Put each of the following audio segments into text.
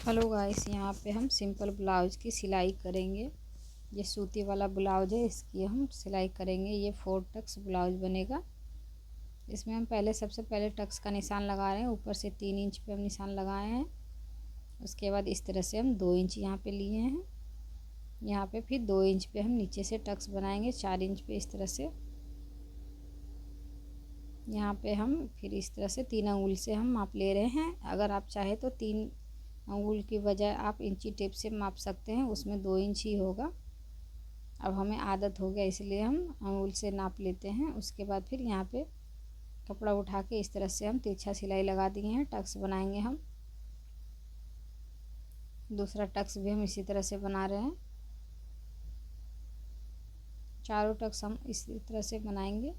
Hello guys, यहाँ पे हम सिंपल ब्लाउज की सिलाई करेंगे। ये सूती वाला ब्लाउज है, इसकी हम सिलाई करेंगे। ये 4 टक्स ब्लाउज बनेगा। इसमें हम सबसे पहले टक्स का निशान लगा रहे हैं। ऊपर से 3 इंच पे हम निशान लगाए हैं। उसके बाद इस तरह से हम 2 इंच यहाँ पे लिए हैं। यहाँ पे फिर 2 इंच पे हम नीचे से टक्स बनाएंगे। 4 इंच पे इस तरह से। यहाँ पे हम फिर इस तरह से 3 अंगुल से हम माप ले रहे हैं। अगर आप चाहे तो 3 अंगुल की बजाय आप इंची टेप से माप सकते हैं, उसमें 2 इंच ही होगा। अब हमें आदत हो गया इसलिए हम अंगुल से नाप लेते हैं। उसके बाद फिर यहाँ पे कपड़ा उठा के इस तरह से हम तिरछा सिलाई लगा दिए हैं। टक्स बनाएंगे हम। दूसरा टक्स भी हम इसी तरह से बना रहे हैं। चारों टक्स हम इसी तरह से बनाएंगे।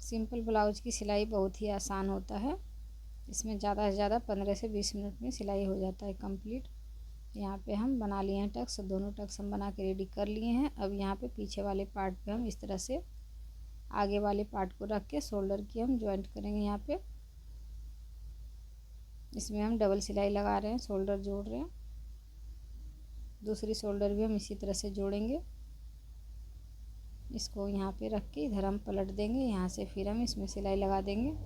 सिंपल ब्लाउज की सिलाई बहुत ही आसान होता है। इसमें ज़्यादा से ज़्यादा 15 से 20 मिनट में सिलाई हो जाता है कंप्लीट। यहाँ पे हम बना लिए हैं टक्स। दोनों टक्स हम बना के रेडी कर लिए हैं। अब यहाँ पे पीछे वाले पार्ट पे हम इस तरह से आगे वाले पार्ट को रख के शोल्डर की हम ज्वाइंट करेंगे। यहाँ पे इसमें हम डबल सिलाई लगा रहे हैं, शोल्डर जोड़ रहे हैं। दूसरी शोल्डर भी हम इसी तरह से जोड़ेंगे। इसको यहाँ पे रख के इधर हम पलट देंगे। यहाँ से फिर हम इसमें सिलाई लगा देंगे।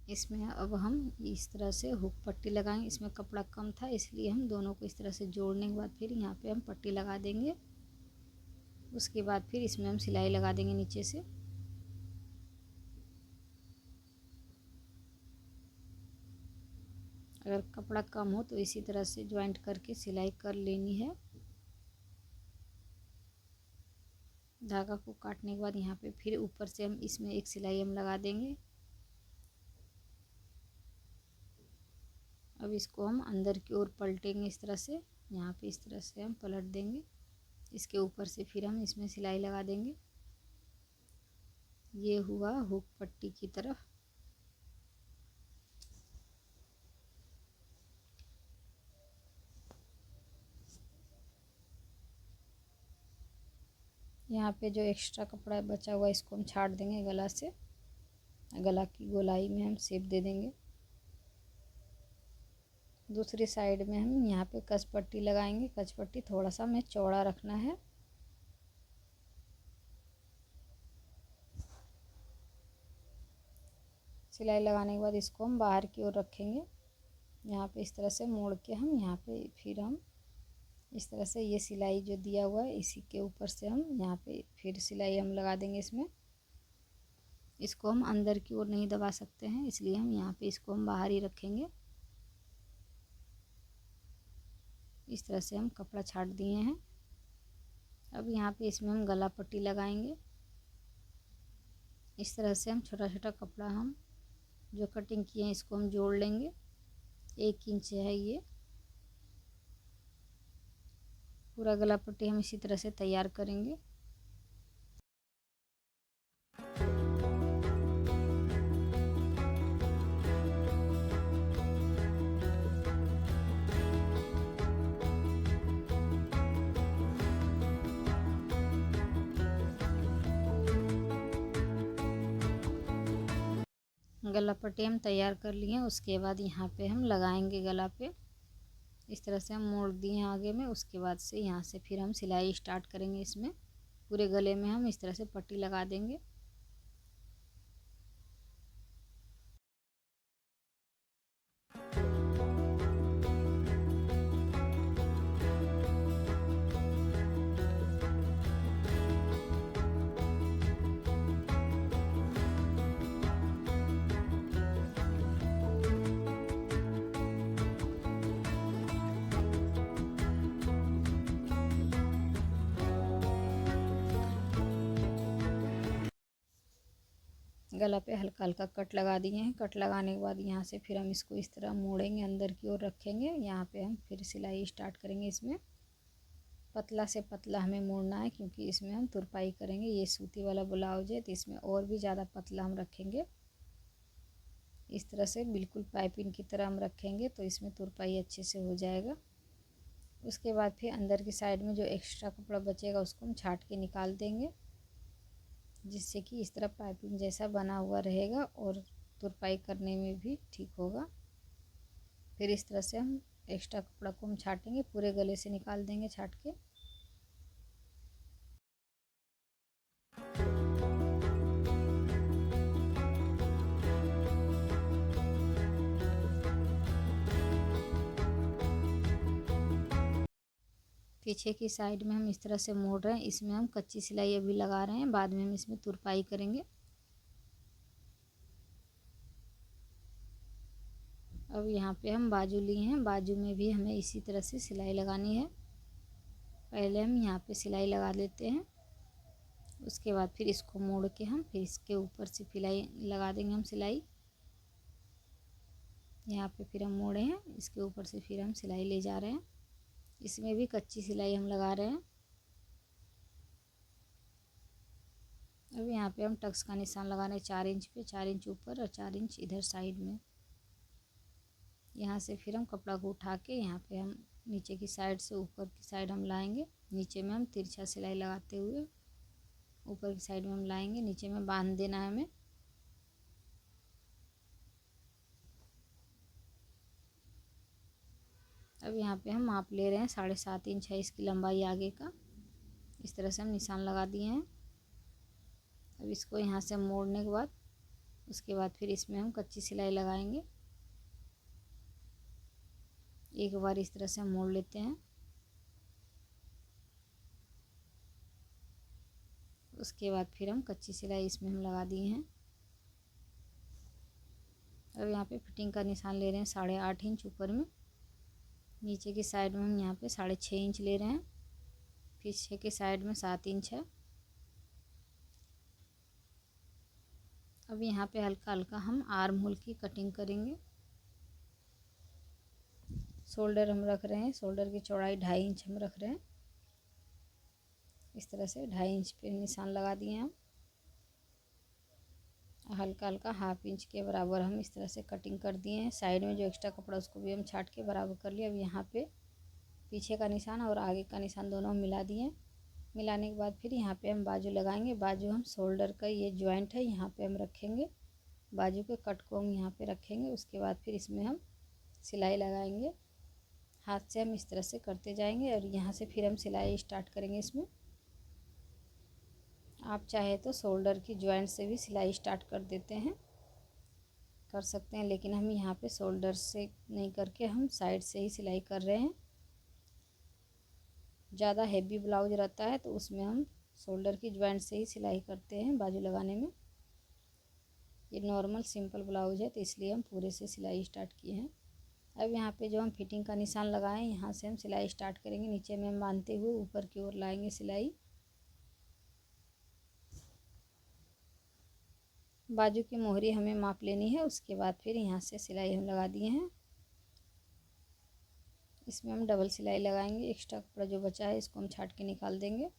इसमें अब हम इस तरह से हुक पट्टी लगाएंगे। इसमें कपड़ा कम था इसलिए हम दोनों को इस तरह से जोड़ने के बाद फिर यहाँ पे हम पट्टी लगा देंगे। उसके बाद फिर इसमें हम सिलाई लगा देंगे नीचे से। अगर कपड़ा कम हो तो इसी तरह से ज्वाइंट करके सिलाई कर लेनी है। धागा को काटने के बाद यहाँ पे फिर ऊपर से हम इसमें एक सिलाई हम लगा देंगे। अब इसको हम अंदर की ओर पलटेंगे इस तरह से। यहाँ पे इस तरह से हम पलट देंगे। इसके ऊपर से फिर हम इसमें सिलाई लगा देंगे। ये हुआ हुक पट्टी की तरफ। यहाँ पे जो एक्स्ट्रा कपड़ा बचा हुआ है इसको हम छाट देंगे गला से। गला की गोलाई में हम शेप दे देंगे। दूसरी साइड में हम यहाँ पे कस पट्टी लगाएंगे। कस पट्टी थोड़ा सा हमें चौड़ा रखना है। सिलाई लगाने के बाद इसको हम बाहर की ओर रखेंगे। यहाँ पे इस तरह से मोड़ के हम यहाँ पे फिर हम इस तरह से ये सिलाई जो दिया हुआ है इसी के ऊपर से हम यहाँ पे फिर सिलाई हम लगा देंगे इसमें। इसको हम अंदर की ओर नहीं दबा सकते हैं, इसलिए हम यहाँ पे इसको हम बाहर ही रखेंगे। इस तरह से हम कपड़ा छाट दिए हैं। अब यहाँ पे इसमें हम गला पट्टी लगाएंगे। इस तरह से हम छोटा छोटा कपड़ा हम जो कटिंग किए हैं इसको हम जोड़ लेंगे। 1 इंच है ये। पूरा गला पट्टी हम इसी तरह से तैयार करेंगे। गला पट्टी हम तैयार कर लिए। उसके बाद यहाँ पे हम लगाएंगे गला पे। इस तरह से हम मोड़ दिए आगे में। उसके बाद से यहाँ से फिर हम सिलाई स्टार्ट करेंगे। इसमें पूरे गले में हम इस तरह से पट्टी लगा देंगे। गला पे हल्का हल्का कट लगा दिए हैं। कट लगाने के बाद यहाँ से फिर हम इसको इस तरह मोड़ेंगे, अंदर की ओर रखेंगे। यहाँ पे हम फिर सिलाई स्टार्ट करेंगे। इसमें पतला से पतला हमें मोड़ना है क्योंकि इसमें हम तुरपाई करेंगे। ये सूती वाला ब्लाउज है तो इसमें और भी ज़्यादा पतला हम रखेंगे। इस तरह से बिल्कुल पाइपिंग की तरह हम रखेंगे तो इसमें तुरपाई अच्छे से हो जाएगा। उसके बाद फिर अंदर की साइड में जो एक्स्ट्रा कपड़ा बचेगा उसको हम छाट के निकाल देंगे, जिससे कि इस तरह पाइपिंग जैसा बना हुआ रहेगा और तुरपाई करने में भी ठीक होगा। फिर इस तरह से हम एक्स्ट्रा कपड़ा को हम छाटेंगे, पूरे गले से निकाल देंगे छाट के। पीछे की साइड में हम इस तरह से मोड़ रहे हैं, इसमें हम कच्ची सिलाई अभी लगा रहे हैं, बाद में हम इसमें तुरपाई करेंगे। अब यहाँ पे हम बाजू लिए हैं, बाजू में भी हमें इसी तरह से सिलाई लगानी है। पहले हम यहाँ पे सिलाई लगा लेते हैं, उसके बाद फिर इसको मोड़ के हम फिर इसके ऊपर से सिलाई लगा देंगे हम सिलाई। यहाँ पे फिर हम मोड़े हैं, इसके ऊपर से फिर हम सिलाई ले जा रहे हैं, इसमें भी कच्ची सिलाई हम लगा रहे हैं। अब यहाँ पे हम टक्स का निशान लगा रहे हैं 4 इंच पे, 4 इंच ऊपर और 4 इंच इधर साइड में। यहाँ से फिर हम कपड़ा को उठा के यहाँ पे हम नीचे की साइड से ऊपर की साइड हम लाएंगे, नीचे में हम तिरछा सिलाई लगाते हुए ऊपर की साइड में हम लाएंगे, नीचे में बांध देना है हमें। अब यहाँ पे हम माप ले रहे हैं, 7.5 इंच है इसकी लंबाई आगे का। इस तरह से हम निशान लगा दिए हैं। अब इसको यहाँ से मोड़ने के बाद उसके बाद फिर इसमें हम कच्ची सिलाई लगाएंगे। एक बार इस तरह से हम मोड़ लेते हैं, उसके बाद फिर हम कच्ची सिलाई इसमें हम लगा दिए हैं। अब यहाँ पे फिटिंग का निशान ले रहे हैं 8.5 इंच ऊपर में, नीचे की साइड में हम यहाँ पे 6.5 इंच ले रहे हैं, पीछे के साइड में 7 इंच है। अब यहाँ पे हल्का हल्का हम आर्म होल की कटिंग करेंगे। शोल्डर हम रख रहे हैं, शोल्डर की चौड़ाई 2.5 इंच हम रख रहे हैं। इस तरह से 2.5 इंच पे निशान लगा दिए हम। हल्का हल्का 1/2 इंच के बराबर हम इस तरह से कटिंग कर दिए हैं। साइड में जो एक्स्ट्रा कपड़ा उसको भी हम छाट के बराबर कर लिया। अब यहाँ पे पीछे का निशान और आगे का निशान दोनों हम मिला दिए। मिलाने के बाद फिर यहाँ पे हम बाजू लगाएंगे। बाजू हम शोल्डर का ये जॉइंट है यहाँ पे हम रखेंगे, बाजू के कट को हम यहाँ पे रखेंगे। उसके बाद फिर इसमें हम सिलाई लगाएंगे, हाथ से हम इस तरह से करते जाएंगे और यहाँ से फिर हम सिलाई स्टार्ट करेंगे इसमें। आप चाहे तो शोल्डर की जॉइंट से भी सिलाई स्टार्ट कर देते हैं, कर सकते हैं, लेकिन हम यहाँ पे शोल्डर से नहीं करके हम साइड से ही सिलाई कर रहे हैं। ज़्यादा हैवी ब्लाउज रहता है तो उसमें हम शोल्डर की जॉइंट से ही सिलाई करते हैं बाजू लगाने में। ये नॉर्मल सिंपल ब्लाउज है तो इसलिए हम पूरे से सिलाई स्टार्ट किए हैं। अब यहाँ पे जो हम फिटिंग का निशान लगाएं यहाँ से हम सिलाई स्टार्ट करेंगे। नीचे में हम बांधते हुए ऊपर की ओर लाएंगे सिलाई। बाजू की मोहरी हमें माप लेनी है, उसके बाद फिर यहाँ से सिलाई हम लगा दिए हैं। इसमें हम डबल सिलाई लगाएंगे, एक्स्ट्रा कपड़ा जो बचा है इसको हम छाट के निकाल देंगे।